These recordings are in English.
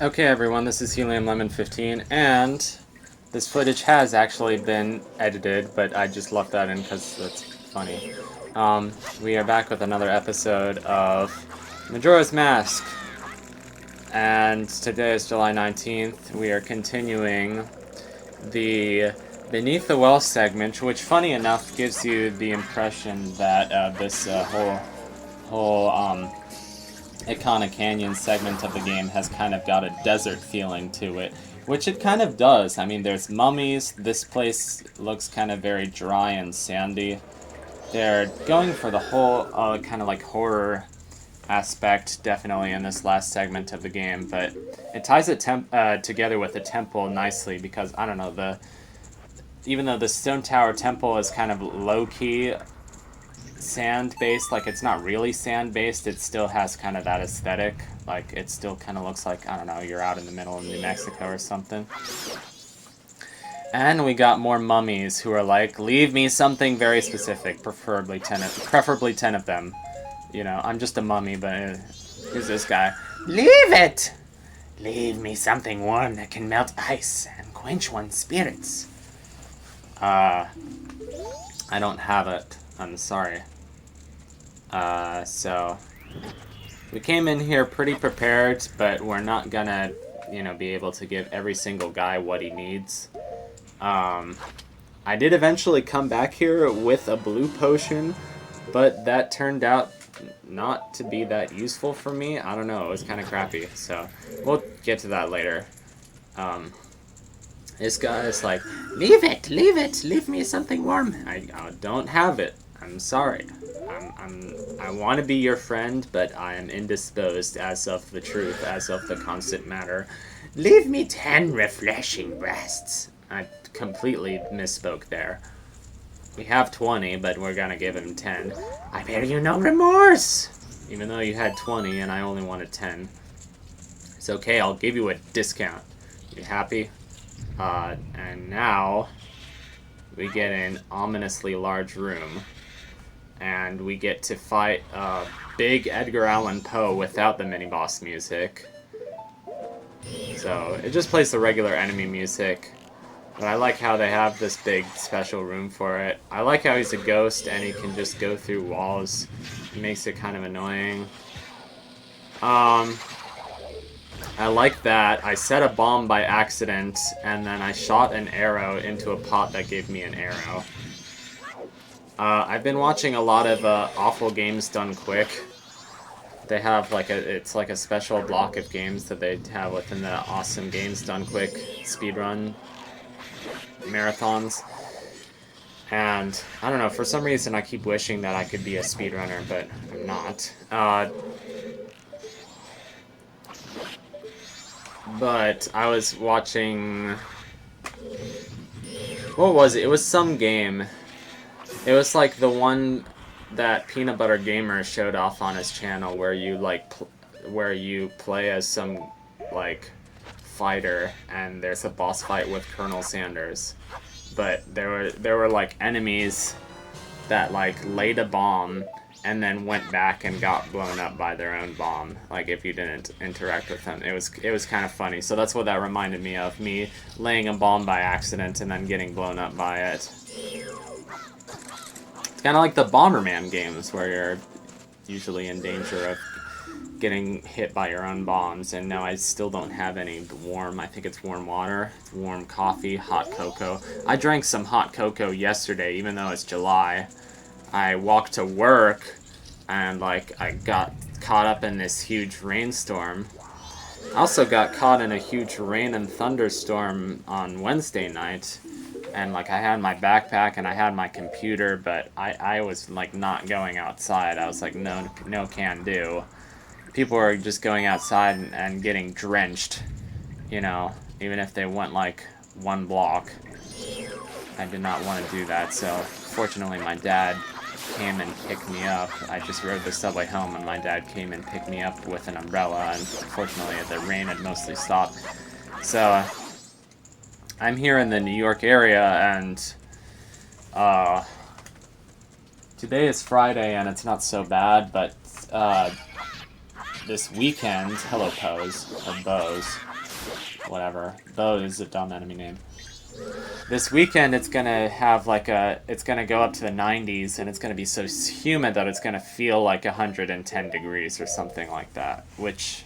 Okay, everyone, this is Helium Lemon 15, and this footage has actually been edited, but I just left that in because that's funny. We are back with another episode of Majora's Mask, and today is July 19th. We are continuing the Beneath the Well segment, which, funny enough, gives you the impression that this whole Icona Canyon segment of the game has kind of got a desert feeling to it, which it kind of does. I mean, there's mummies. This place looks kind of very dry and sandy. They're going for the whole kind of like horror aspect, definitely in this last segment of the game, but it ties it together with the temple nicely because I don't know, even though the Stone Tower Temple is kind of low key sand based, like it's not really sand based, it still has kind of that aesthetic. Like it still kind of looks like, I don't know, you're out in the middle of New Mexico or something. And we got more mummies who are like, leave me something very specific, preferably 10 of them. You know, I'm just a mummy, but here's this guy. Leave it! Leave me something warm that can melt ice and quench one's spirits. I don't have it. I'm sorry. So we came in here pretty prepared, but we're not gonna, be able to give every single guy what he needs. I did eventually come back here with a blue potion, but that turned out not to be that useful for me. I don't know, it was kind of crappy, so we'll get to that later. This guy is like, leave it, leave me something warm. I don't have it. I'm sorry. I want to be your friend, but I am indisposed as of the truth, as of the constant matter. Leave me 10 refreshing breasts. I completely misspoke there. We have 20, but we're gonna give him 10. I bear you no remorse! Even though you had 20 and I only wanted 10. It's okay, I'll give you a discount. You happy? And now we get an ominously large room. And we get to fight big Edgar Allan Poe without the mini-boss music. So, it just plays the regular enemy music. But I like how they have this big special room for it. I like how he's a ghost and he can just go through walls. It makes it kind of annoying. I like that. I set a bomb by accident, and then I shot an arrow into a pot that gave me an arrow. I've been watching a lot of Awful Games Done Quick. They have it's like a special block of games that they have within the Awesome Games Done Quick speedrun marathons. And, I don't know, for some reason I keep wishing that I could be a speedrunner, but I'm not. But I was watching... What was it? It was some game. It was like the one that Peanut Butter Gamer showed off on his channel where you, where you play as some, fighter, and there's a boss fight with Colonel Sanders. But there were like enemies that laid a bomb and then went back and got blown up by their own bomb. Like if you didn't interact with them, it was kind of funny. So that's what that reminded me of, me laying a bomb by accident and then getting blown up by it. It's kind of like the Bomberman games where you're usually in danger of getting hit by your own bombs, and now I still don't have any warm, I think it's warm water, warm coffee, hot cocoa. I drank some hot cocoa yesterday, even though it's July. I walked to work, and I got caught up in this huge rainstorm. I also got caught in a huge rain and thunderstorm on Wednesday night, and I had my backpack and I had my computer, but I was not going outside. I was like, no can do. People are just going outside and getting drenched, even if they went one block. I did not want to do that, so fortunately my dad came and picked me up. I just rode the subway home and my dad came and picked me up with an umbrella, and fortunately the rain had mostly stopped. So I'm here in the New York area, and today is Friday and it's not so bad, but this weekend, hello Pose, or Bose, whatever. Bose is a dumb enemy name. This weekend it's gonna have like it's gonna go up to the 90s, and it's gonna be so humid that it's gonna feel like 110 degrees or something like that, which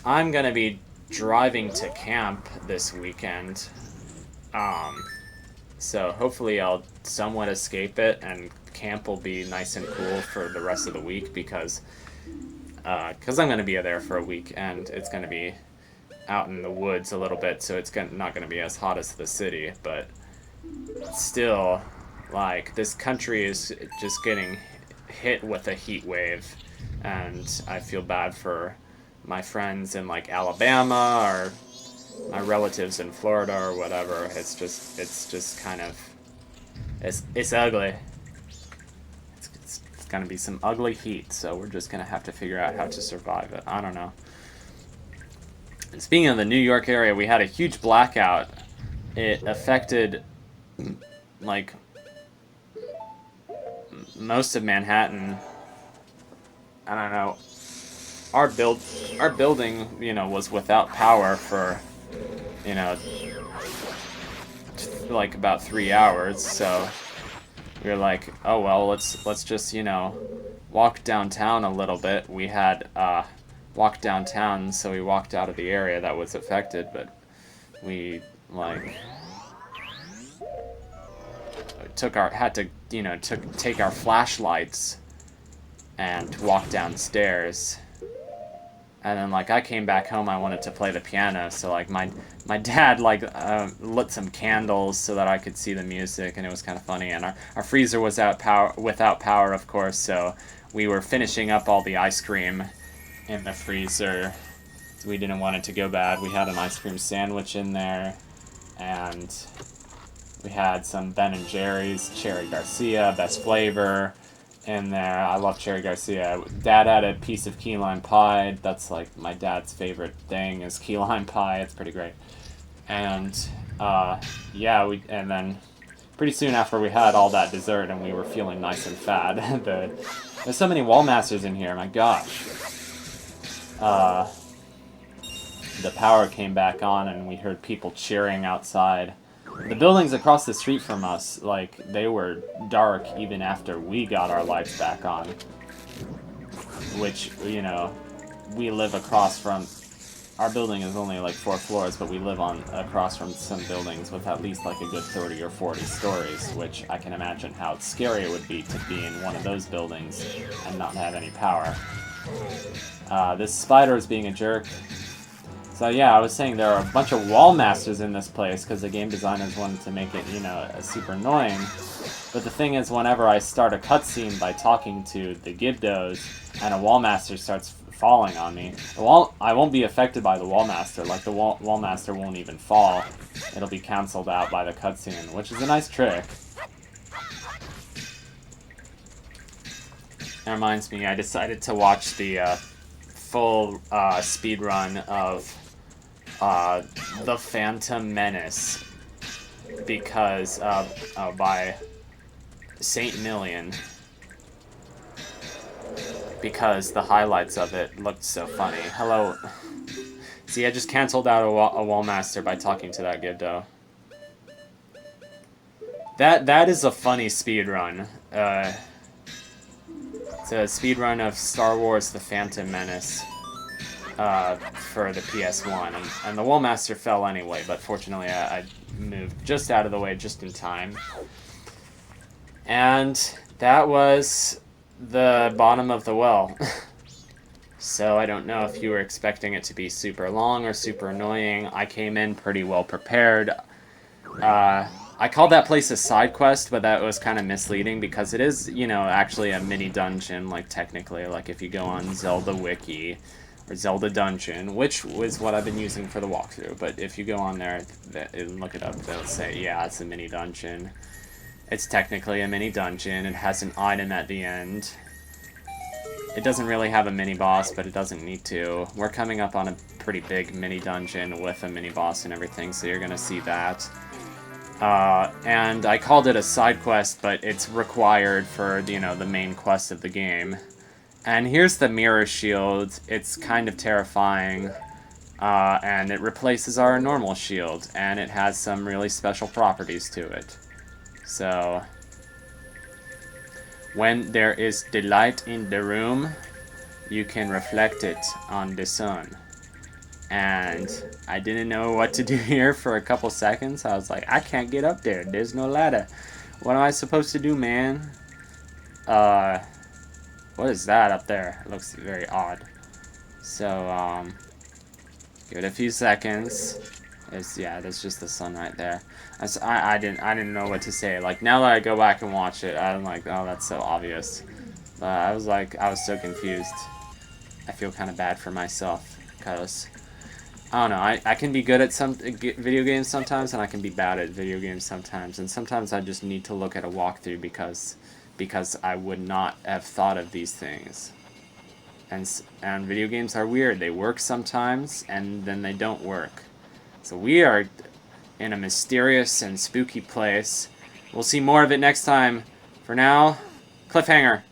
I'm gonna be driving to camp this weekend. So hopefully I'll somewhat escape it, and camp will be nice and cool for the rest of the week, because I'm going to be there for a week, and it's going to be out in the woods a little bit, so it's not going to be as hot as the city, but still, like, this country is just getting hit with a heat wave, and I feel bad for my friends in, like, Alabama, or my relatives in Florida, or whatever. It's just kind of, it's ugly. It's gonna be some ugly heat, so we're just gonna have to figure out how to survive it. I don't know. And speaking of the New York area, we had a huge blackout. It affected, like, most of Manhattan. I don't know. Our building, you know, was without power for, you know, like about 3 hours. So we were like, oh well, let's just, you know, walk downtown a little bit. We had walk downtown, so we walked out of the area that was affected, but we like had to, you know, take our flashlights and walk downstairs. And then, like, I came back home, I wanted to play the piano, so, like, my dad, like, lit some candles so that I could see the music, and it was kind of funny. And our freezer was without power, of course, so we were finishing up all the ice cream in the freezer. We didn't want it to go bad. We had an ice cream sandwich in there, and we had some Ben & Jerry's Cherry Garcia, best flavor, in there. I love Cherry Garcia. Dad had a piece of key lime pie. That's like my dad's favorite thing is key lime pie. It's pretty great. And yeah, and then pretty soon after we had all that dessert and we were feeling nice and fat. There's so many wall masters in here. My gosh. The power came back on and we heard people cheering outside. The buildings across the street from us, like, they were dark even after we got our lights back on. Which, you know, we live across from... Our building is only, like, 4 floors, but we live across from some buildings with at least, like, a good 30 or 40 stories, which I can imagine how scary it would be to be in one of those buildings and not have any power. This spider is being a jerk. So yeah, I was saying there are a bunch of wall masters in this place because the game designers wanted to make it, you know, super annoying. But the thing is, whenever I start a cutscene by talking to the Gibdos and a wall master starts falling on me, I won't be affected by the wall master. Like, the wall master won't even fall. It'll be cancelled out by the cutscene, which is a nice trick. That reminds me, I decided to watch the full speed run of The Phantom Menace because by Saint Million, because the highlights of it looked so funny. Hello. See, I just canceled out a wall master by talking to that Gibdo. That is a funny speed run. It's a speed run of Star Wars: The Phantom Menace. For the PS1, and the Wallmaster fell anyway, but fortunately I moved just out of the way just in time. And that was the bottom of the well. So I don't know if you were expecting it to be super long or super annoying. I came in pretty well prepared. I called that place a side quest, but that was kind of misleading because it is, you know, actually a mini dungeon, like technically, like if you go on Zelda Wiki, or Zelda Dungeon, which was what I've been using for the walkthrough. But if you go on there and look it up, they'll say, yeah, it's a mini dungeon. It's technically a mini dungeon. It has an item at the end. It doesn't really have a mini boss, but it doesn't need to. We're coming up on a pretty big mini dungeon with a mini boss and everything, so you're gonna see that. And I called it a side quest, but it's required for, you know, the main quest of the game. And here's the mirror shield. It's kind of terrifying. And it replaces our normal shield. And it has some really special properties to it. So, when there is daylight in the room, you can reflect it on the sun. And I didn't know what to do here for a couple seconds. I was like, I can't get up there. There's no ladder. What am I supposed to do, man? What is that up there? It looks very odd. So, give it a few seconds. That's just the sun right there. I didn't know what to say. Like, now that I go back and watch it, I'm like, oh, that's so obvious. But I was so confused. I feel kind of bad for myself, because I don't know, I can be good at some video games sometimes, and I can be bad at video games sometimes, and sometimes I just need to look at a walkthrough because I would not have thought of these things. And video games are weird. They work sometimes, and then they don't work. So we are in a mysterious and spooky place. We'll see more of it next time. For now, cliffhanger.